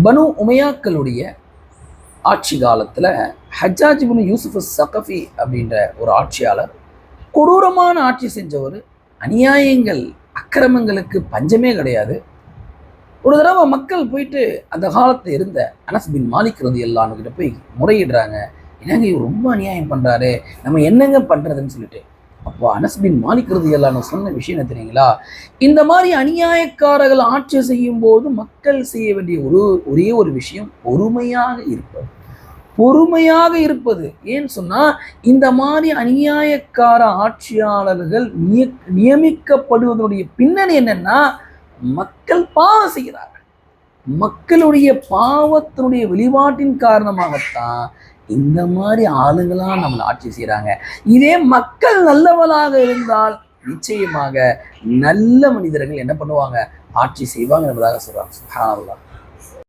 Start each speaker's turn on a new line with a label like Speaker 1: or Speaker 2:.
Speaker 1: பனு உமையாக்களுடைய ஆட்சி காலத்தில் ஹஜ்ஜாஜ் இப்னு யூசுஃப் ஸகஃபி அப்படின்ற ஒரு ஆட்சியாளர் கொடூரமான ஆட்சி செஞ்சவர். அநியாயங்கள் அக்கிரமங்களுக்கு பஞ்சமே கிடையாது. ஒரு தடவை மக்கள் போயிட்டு அந்த காலத்தில் இருந்த அனஸ் பின் மாலிக் ரலியல்லாஹு அன்ஹு கிட்ட போய் முறையிடுறாங்க. என்னங்க இவர் ரொம்ப அநியாயம் பண்ணுறாரு, நம்ம என்னங்க பண்ணுறதுன்னு சொல்லிட்டு. அப்போ அனஸ் பின் மாலிக் ரலியல்லாஹு அன்ஹு சொன்ன விஷயம் என்ன தெரியுங்களா? இந்த மாதிரி அநியாயக்காரர்கள் ஆட்சி செய்யும் போது மக்கள் செய்ய வேண்டிய ஒரே ஒரு விஷயம் பொறுமையாக இருப்பது. பொறுமையாக இருப்பது. ஏன்னு சொன்னா இந்த மாதிரி அநியாயக்கார ஆட்சியாளர்கள் நியமிக்கப்படுவதனுடைய பின்னணி என்னன்னா, மக்கள் பாவம் செய்கிறார்கள். மக்களுடைய பாவத்தினுடைய வெளிப்பாட்டின் காரணமாகத்தான் இந்த மாதிரி ஆளுங்களாம் நம்மளை ஆட்சி செய்கிறாங்க. இதே மக்கள் நல்லவளாக இருந்தால் நிச்சயமாக நல்ல மனிதர்கள் என்ன பண்ணுவாங்க, ஆட்சி செய்வாங்க என்பதாக சொல்றாங்க. சுப்ஹானல்லாஹ்.